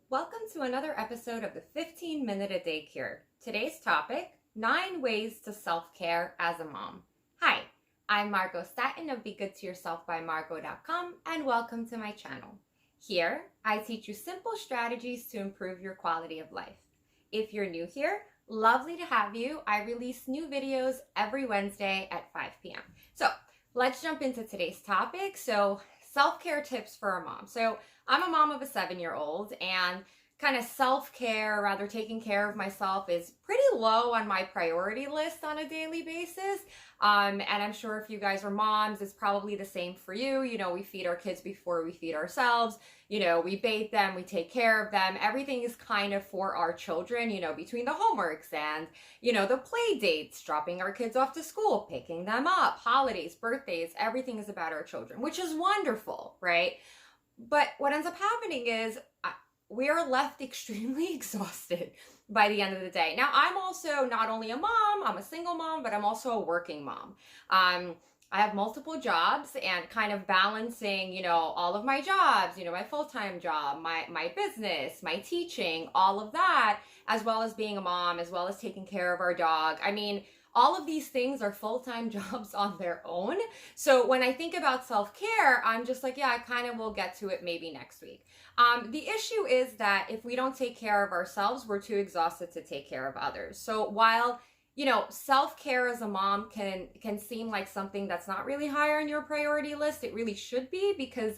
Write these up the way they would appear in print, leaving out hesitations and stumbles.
Welcome to another episode of the 15-Minute a Day Cure. Today's topic, 9 ways to self-care as a mom. Hi, I'm Margot Staten of BeGoodToYourselfByMargot.com and welcome to my channel. Here, I teach you simple strategies to improve your quality of life. If you're new here, lovely to have you. I release new videos every Wednesday at 5 p.m. So let's jump into today's topic. Self-care tips for a mom. So I'm a mom of a 7-year-old, and kind of self-care, rather taking care of myself, is pretty low on my priority list on a daily basis. And I'm sure if you guys are moms, it's probably the same for you. You know, we feed our kids before we feed ourselves. You know, we bathe them, we take care of them. Everything is kind of for our children, you know, between the homeworks and, you know, the play dates, dropping our kids off to school, picking them up, holidays, birthdays, everything is about our children, which is wonderful, right? But what ends up happening is we are left extremely exhausted by the end of the day. Now, I'm also not only a mom, I'm a single mom, but I'm also a working mom. I have multiple jobs, and kind of balancing, you know, all of my jobs, you know, my full-time job, my business, my teaching, all of that, as well as being a mom, as well as taking care of our dog. I mean, all of these things are full-time jobs on their own. So when I think about self-care, I'm just like, yeah, I kind of will get to it maybe next week. The issue is that if we don't take care of ourselves, we're too exhausted to take care of others. So while, you know, self-care as a mom can seem like something that's not really high on your priority list, it really should be, because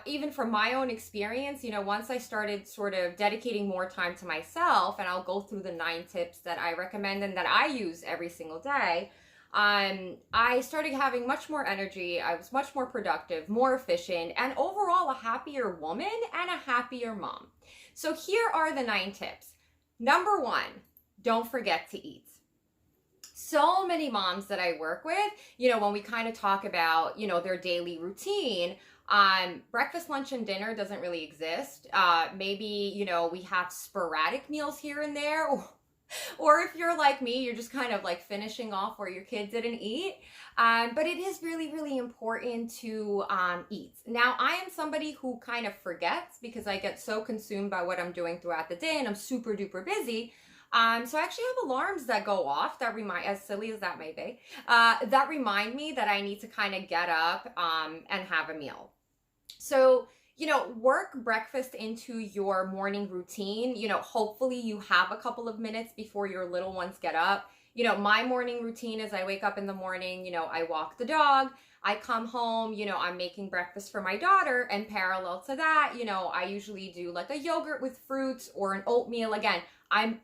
even from my own experience, you know, once I started sort of dedicating more time to myself, and I'll go through the 9 tips that I recommend and that I use every single day, I started having much more energy. I was much more productive, more efficient, and overall a happier woman and a happier mom. So here are the 9 tips. Number 1, don't forget to eat. So many moms that I work with, you know, when we kind of talk about, you know, their daily routine, breakfast, lunch, and dinner doesn't really exist. Maybe, you know, we have sporadic meals here and there, or if you're like me, you're just kind of like finishing off where your kid didn't eat. But it is really, really important to eat. Now, I am somebody who kind of forgets because I get so consumed by what I'm doing throughout the day, and I'm super duper busy. So I actually have alarms that go off that remind, as silly as that may be, that remind me that I need to kind of get up and have a meal. So, you know, work breakfast into your morning routine. You know, hopefully you have a couple of minutes before your little ones get up. You know, my morning routine is I wake up in the morning, you know, I walk the dog, I come home, you know, I'm making breakfast for my daughter, and parallel to that, you know, I usually do like a yogurt with fruits or an oatmeal. Again,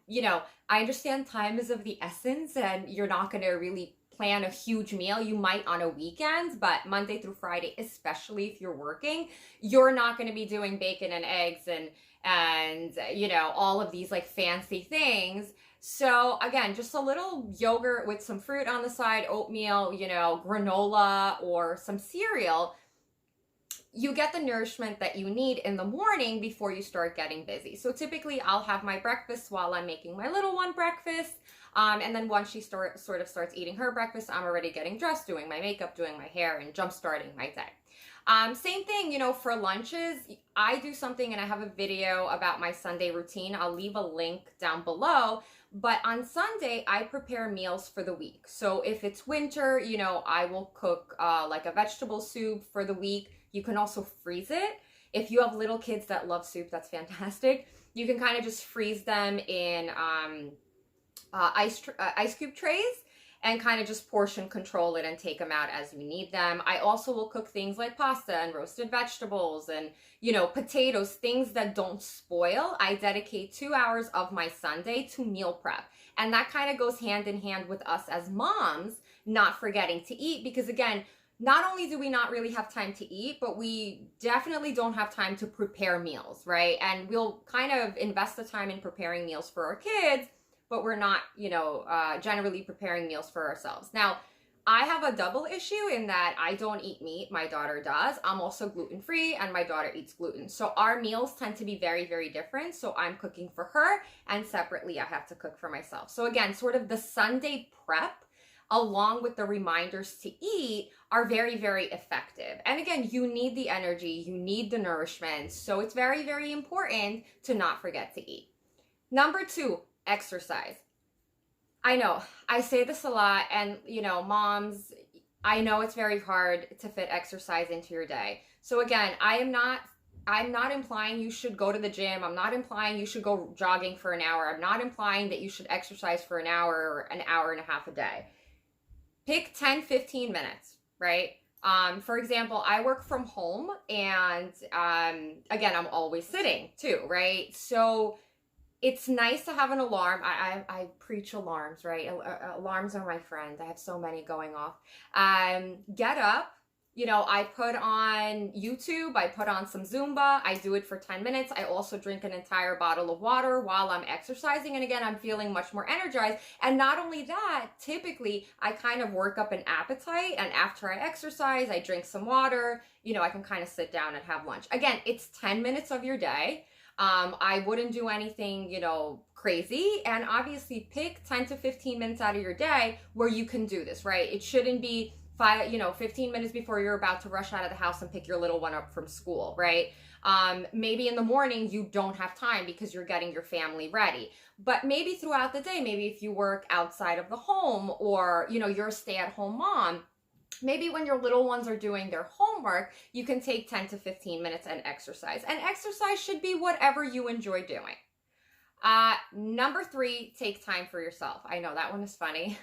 you know, I understand time is of the essence, and you're not going to really plan a huge meal. You might on a weekend, but Monday through Friday, especially if you're working, you're not going to be doing bacon and eggs and you know, all of these like fancy things. So again, just a little yogurt with some fruit on the side, oatmeal, you know, granola or some cereal. You get the nourishment that you need in the morning before you start getting busy. So typically I'll have my breakfast while I'm making my little one breakfast. And then once she sort of starts eating her breakfast, I'm already getting dressed, doing my makeup, doing my hair, and jump starting my day. Same thing, you know, for lunches, I do something, and I have a video about my Sunday routine. I'll leave a link down below. But on Sunday, I prepare meals for the week. So if it's winter, you know, I will cook like a vegetable soup for the week. You can also freeze it. If you have little kids that love soup, that's fantastic. You can kind of just freeze them in ice cube trays and kind of just portion control it and take them out as you need them. I also will cook things like pasta and roasted vegetables and, you know, potatoes, things that don't spoil. I dedicate 2 hours of my Sunday to meal prep. And that kind of goes hand in hand with us as moms not forgetting to eat, because again, not only do we not really have time to eat, but we definitely don't have time to prepare meals, right? And we'll kind of invest the time in preparing meals for our kids, but we're not, you know, generally preparing meals for ourselves. Now, I have a double issue in that I don't eat meat. My daughter does. I'm also gluten-free, and my daughter eats gluten. So our meals tend to be very, very different. So I'm cooking for her, and separately I have to cook for myself. So again, sort of the Sunday prep along with the reminders to eat, are very, very effective. And again, you need the energy, you need the nourishment. So it's very, very important to not forget to eat. Number 2, exercise. I know I say this a lot, and moms, I know it's very hard to fit exercise into your day. So again, I'm not implying you should go to the gym. I'm not implying you should go jogging for an hour. I'm not implying that you should exercise for an hour or an hour and a half a day. Pick 10, 15 minutes, right? For example, I work from home, and again, I'm always sitting too, right? So it's nice to have an alarm. I preach alarms, right? Alarms are my friend. I have so many going off. Get up. I put on YouTube. I put on some Zumba. I do it for 10 minutes. I also drink an entire bottle of water while I'm exercising. And again, I'm feeling much more energized. And not only that, typically I kind of work up an appetite. And after I exercise, I drink some water. I can kind of sit down and have lunch. Again, it's 10 minutes of your day. I wouldn't do anything, crazy. And obviously pick 10 to 15 minutes out of your day where you can do this, right? It shouldn't be 15 minutes before you're about to rush out of the house and pick your little one up from school, right? Maybe in the morning you don't have time because you're getting your family ready. But maybe throughout the day, maybe if you work outside of the home, or, you're a stay-at-home mom, maybe when your little ones are doing their homework, you can take 10 to 15 minutes and exercise. And exercise should be whatever you enjoy doing. Number 3, take time for yourself. I know that one is funny.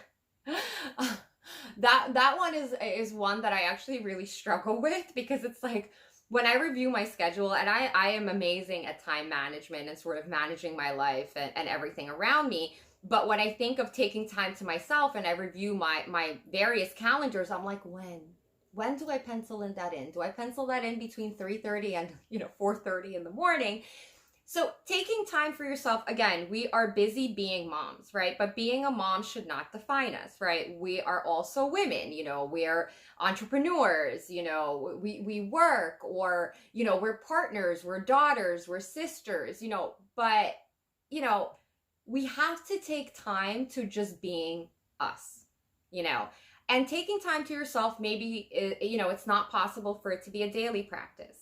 That one is one that I actually really struggle with, because it's like, when I review my schedule, and I am amazing at time management and sort of managing my life and everything around me. But when I think of taking time to myself and I review my various calendars, I'm like, when do I pencil in that in? Do I pencil that in between 3:30 and 4:30 in the morning? So taking time for yourself, again, we are busy being moms, right? But being a mom should not define us, right? We are also women, we're entrepreneurs, we work, or, we're partners, we're daughters, we're sisters, but, we have to take time to just being us, and taking time to yourself, maybe, it's not possible for it to be a daily practice.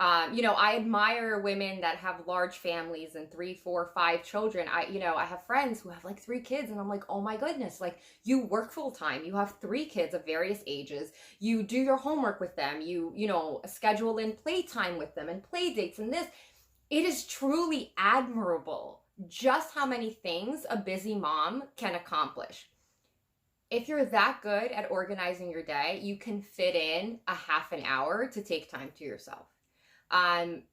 I admire women that have large families and 3, 4, 5 children. I have friends who have like 3 kids, and I'm like, oh my goodness, like, you work full time, you have 3 kids of various ages, you do your homework with them, you schedule in playtime with them and play dates and this. It is truly admirable just how many things a busy mom can accomplish. If you're that good at organizing your day, you can fit in a half an hour to take time to yourself.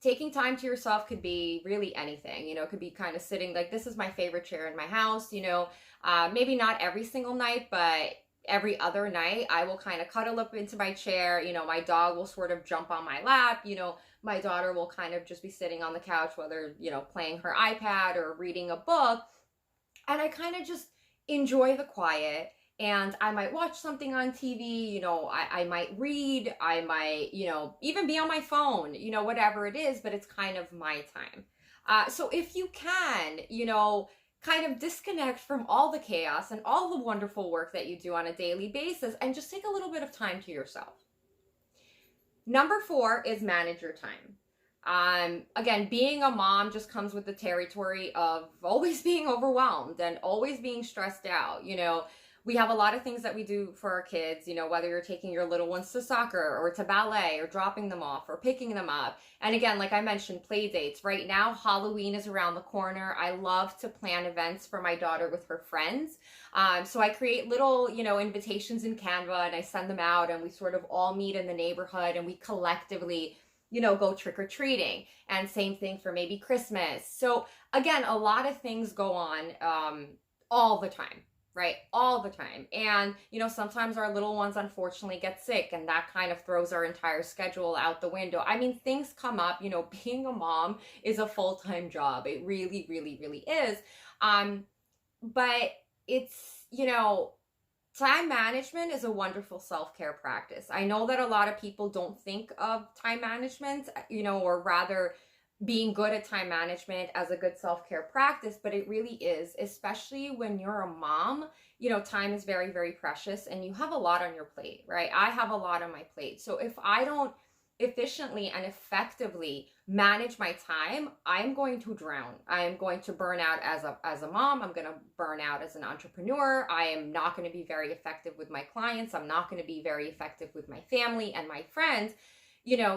Taking time to yourself could be really anything. It could be kind of sitting, like, this is my favorite chair in my house, maybe not every single night, but every other night I will kind of cuddle up into my chair. My dog will sort of jump on my lap. My daughter will kind of just be sitting on the couch, whether, playing her iPad or reading a book. And I kind of just enjoy the quiet. And I might watch something on TV, I might read, I might, even be on my phone, whatever it is, but it's kind of my time. So if you can, kind of disconnect from all the chaos and all the wonderful work that you do on a daily basis, and just take a little bit of time to yourself. Number 4 is manage your time. Again, being a mom just comes with the territory of always being overwhelmed and always being stressed out. We have a lot of things that we do for our kids, whether you're taking your little ones to soccer or to ballet, or dropping them off or picking them up. And again, like I mentioned, play dates. Right now, Halloween is around the corner. I love to plan events for my daughter with her friends. So I create little, invitations in Canva, and I send them out, and we sort of all meet in the neighborhood, and we collectively, go trick-or-treating. And same thing for maybe Christmas. So again, a lot of things go on all the time. Right? All the time. And, sometimes our little ones unfortunately get sick, and that kind of throws our entire schedule out the window. I mean, things come up. Being a mom is a full-time job. It really, really, really is. But it's, time management is a wonderful self-care practice. I know that a lot of people don't think of time management, or rather, being good at time management as a good self-care practice, but it really is, especially when you're a mom. Time is very, very precious and you have a lot on your plate, right? I have a lot on my plate. So if I don't efficiently and effectively manage my time, I'm going to drown. I am going to burn out as a mom. I'm going to burn out as an entrepreneur. I am not going to be very effective with my clients. I'm not going to be very effective with my family and my friends.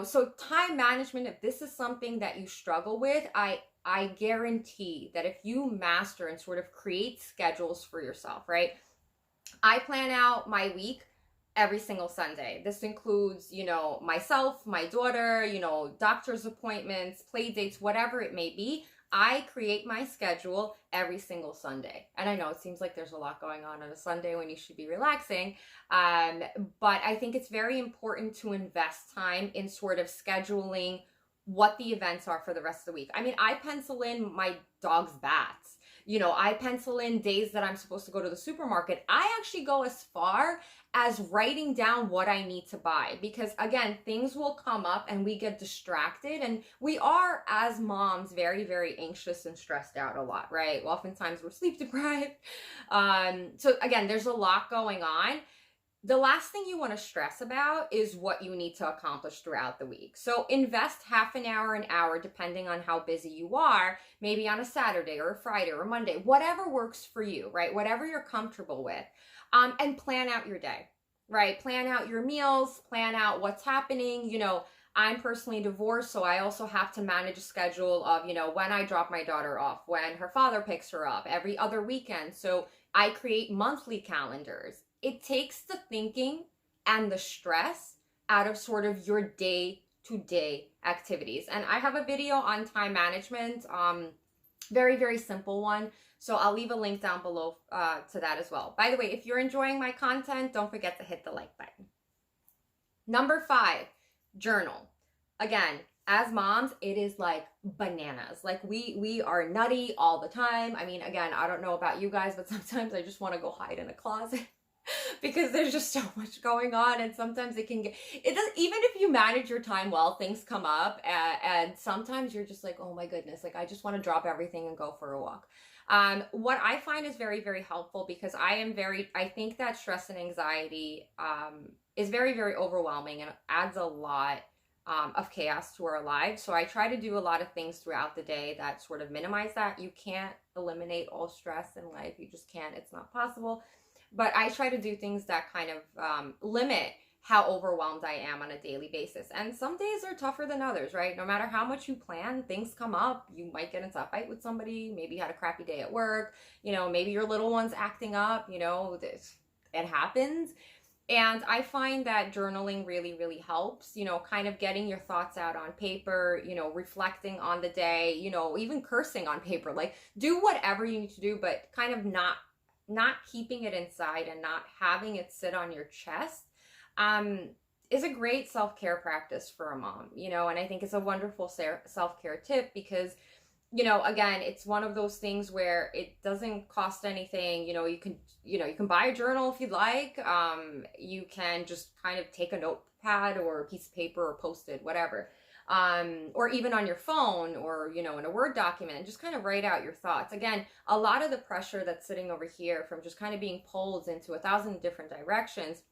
So time management, if this is something that you struggle with, I guarantee that if you master and sort of create schedules for yourself, right? I plan out my week every single Sunday. This includes, myself, my daughter, doctor's appointments, play dates, whatever it may be. I create my schedule every single Sunday. And I know it seems like there's a lot going on a Sunday when you should be relaxing. But I think it's very important to invest time in sort of scheduling what the events are for the rest of the week. I mean, I pencil in my dog's baths. I pencil in days that I'm supposed to go to the supermarket. I actually go as far as writing down what I need to buy, because again, things will come up and we get distracted, and we are, as moms, very, very anxious and stressed out a lot, right? Oftentimes we're sleep deprived. So again, there's a lot going on. The last thing you want to stress about is what you need to accomplish throughout the week. So invest half an hour, depending on how busy you are, maybe on a Saturday or a Friday or a Monday, whatever works for you, right? Whatever you're comfortable with. And plan out your day, right? Plan out your meals, plan out what's happening. I'm personally divorced, so I also have to manage a schedule of, when I drop my daughter off, when her father picks her up, every other weekend. So I create monthly calendars. It takes the thinking and the stress out of sort of your day-to-day activities. And I have a video on time management, very, very simple one. So I'll leave a link down below to that as well. By the way, if you're enjoying my content, don't forget to hit the like button. Number 5, journal. Again, as moms, it is like bananas. Like we are nutty all the time. I mean, again, I don't know about you guys, but sometimes I just want to go hide in a closet. Because there's just so much going on, and sometimes even if you manage your time well, things come up, and sometimes you're just like, oh my goodness, like I just want to drop everything and go for a walk. What I find is very, very helpful, because I think that stress and anxiety is very, very overwhelming and adds a lot of chaos to our lives. So I try to do a lot of things throughout the day that sort of minimize that. You can't eliminate all stress in life. You just can't. It's not possible. But I try to do things that kind of limit how overwhelmed I am on a daily basis. And some days are tougher than others, right? No matter how much you plan, things come up. You might get into a fight with somebody. Maybe you had a crappy day at work. Maybe your little one's acting up. It happens. And I find that journaling really, really helps, kind of getting your thoughts out on paper, reflecting on the day, even cursing on paper. Like, do whatever you need to do, but kind of not keeping it inside and not having it sit on your chest is a great self-care practice for a mom, and I think it's a wonderful self-care tip, because, again, it's one of those things where it doesn't cost anything. You can buy a journal if you'd like. You can just kind of take a notepad or a piece of paper or Post-it, whatever. Or even on your phone, or, in a Word document, just kind of write out your thoughts. Again, a lot of the pressure that's sitting over here from just kind of being pulled into 1,000 different directions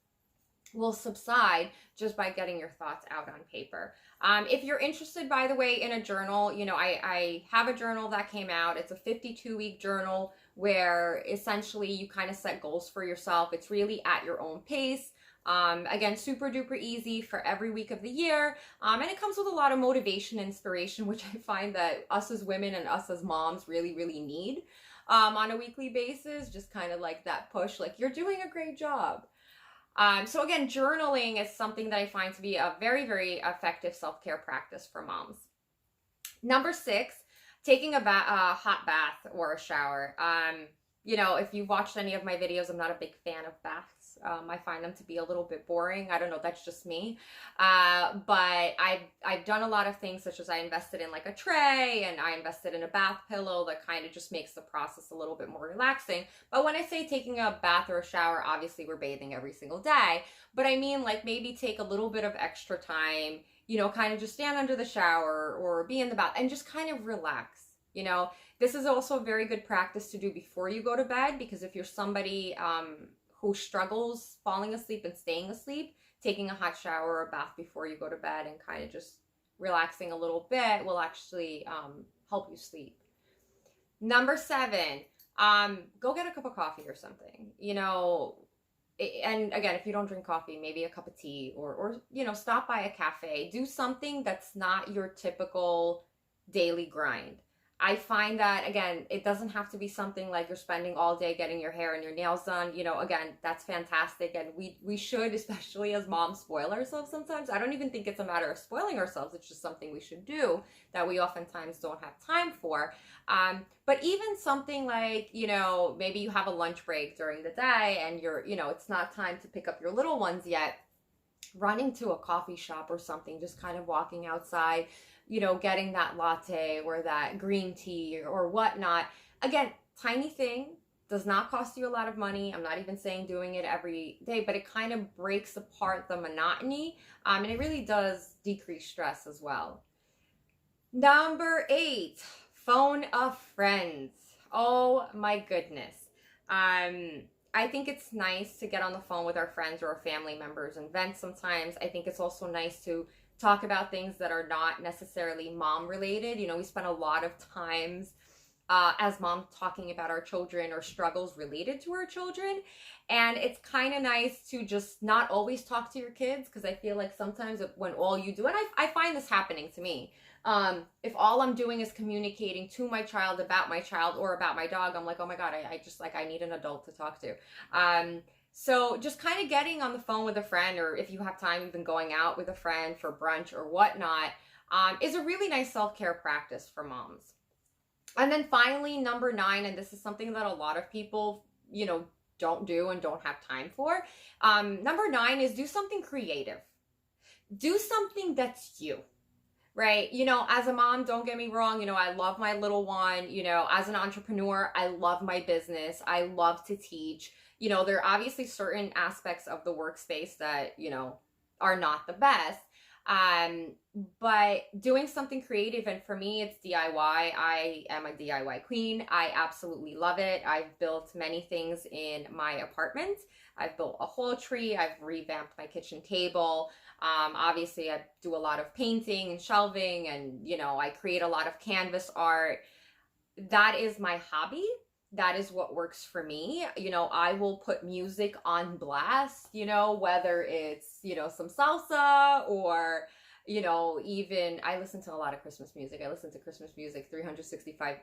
will subside just by getting your thoughts out on paper. If you're interested, by the way, in a journal, I have a journal that came out. It's a 52-week journal where essentially you kind of set goals for yourself. It's really at your own pace. Again, super duper easy for every week of the year. And it comes with a lot of motivation, inspiration, which I find that us as women and us as moms really, really need on a weekly basis. Just kind of like that push, like, you're doing a great job. So again, journaling is something that I find to be a very, very effective self-care practice for moms. Number 6, taking a hot bath or a shower. If you've watched any of my videos, I'm not a big fan of baths. I find them to be a little bit boring. I don't know, that's just me. But I've done a lot of things, such as I invested in like a tray, and I invested in a bath pillow that kind of just makes the process a little bit more relaxing. But when I say taking a bath or a shower, obviously we're bathing every single day. But I mean, like, maybe take a little bit of extra time kind of just stand under the shower or be in the bath and just kind of relax. This is also a very good practice to do before you go to bed, because if you're somebody who struggles falling asleep and staying asleep, taking a hot shower or a bath before you go to bed and kind of just relaxing a little bit will actually help you sleep. Number 7, go get a cup of coffee or something. And again, if you don't drink coffee, maybe a cup of tea or stop by a cafe. Do something that's not your typical daily grind. I find that, again, it doesn't have to be something like you're spending all day getting your hair and your nails done. Again, that's fantastic. And we should, especially as moms, spoil ourselves sometimes. I don't even think it's a matter of spoiling ourselves. It's just something we should do that we oftentimes don't have time for. But even something like, maybe you have a lunch break during the day and it's not time to pick up your little ones yet. Running to a coffee shop or something, just kind of walking outside, getting that latte or that green tea or whatnot. Again, tiny thing, does not cost you a lot of money. I'm not even saying doing it every day, but it kind of breaks apart the monotony, and it really does decrease stress as well. Number 8, phone a friend. Oh my goodness. I think it's nice to get on the phone with our friends or our family members and vent sometimes. I think it's also nice to talk about things that are not necessarily mom related. We spend a lot of times as mom talking about our children or struggles related to our children. And it's kind of nice to just not always talk to your kids, because I feel like sometimes when all you do, and I find this happening to me, if all I'm doing is communicating to my child about my child or about my dog, I'm like, oh my God, I need an adult to talk to. So just kind of getting on the phone with a friend, or if you have time, even going out with a friend for brunch or whatnot, is a really nice self-care practice for moms. And then finally, number 9, and this is something that a lot of people, don't do and don't have time for. Number 9 is do something creative. Do something that's you. Right? As a mom, don't get me wrong, I love my little one. As an entrepreneur, I love my business. I love to teach. There are obviously certain aspects of the workspace that, are not the best. But doing something creative, and for me, it's DIY. I am a DIY queen. I absolutely love it. I've built many things in my apartment. I've built a whole tree. I've revamped my kitchen table. Obviously, I do a lot of painting and shelving, and, I create a lot of canvas art. That is my hobby. That is what works for me. I will put music on blast, whether it's, some salsa or, even I listen to a lot of Christmas music. I listen to Christmas music 365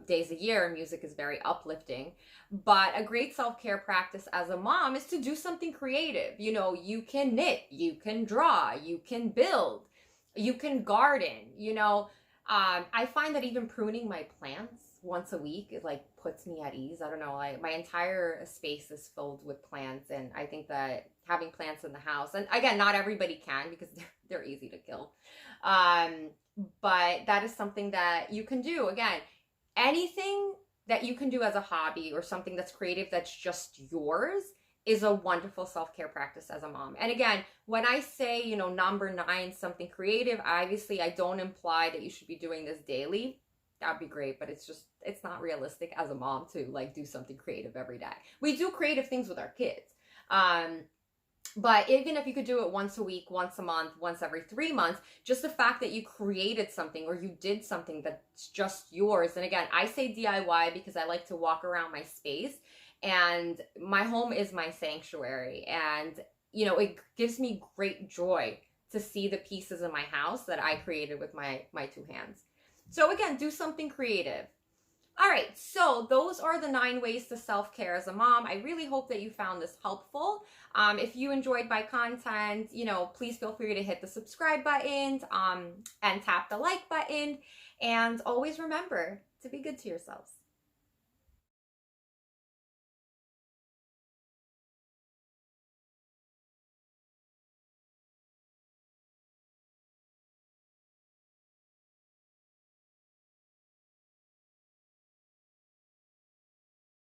days a year, and music is very uplifting. But a great self-care practice as a mom is to do something creative. You can knit, you can draw, you can build, you can garden. I find that even pruning my plants once a week, it puts me at ease. I don't know, my entire space is filled with plants, and I think that having plants in the house, and again, not everybody can, because they're easy to kill, but that is something that you can do. Again, anything that you can do as a hobby or something that's creative, that's just yours, is a wonderful self-care practice as a mom. And again, when I say, number 9, something creative, obviously I don't imply that you should be doing this daily. That'd be great, but it's not realistic as a mom to do something creative every day. We do creative things with our kids. But even if you could do it once a week, once a month, once every 3 months, just the fact that you created something or you did something that's just yours. And again, I say DIY because I like to walk around my space, and my home is my sanctuary. And, it gives me great joy to see the pieces in my house that I created with my 2 hands. So again, do something creative. All right, so those are the 9 ways to self-care as a mom. I really hope that you found this helpful. If you enjoyed my content, please feel free to hit the subscribe button and tap the like button. And always remember to be good to yourselves.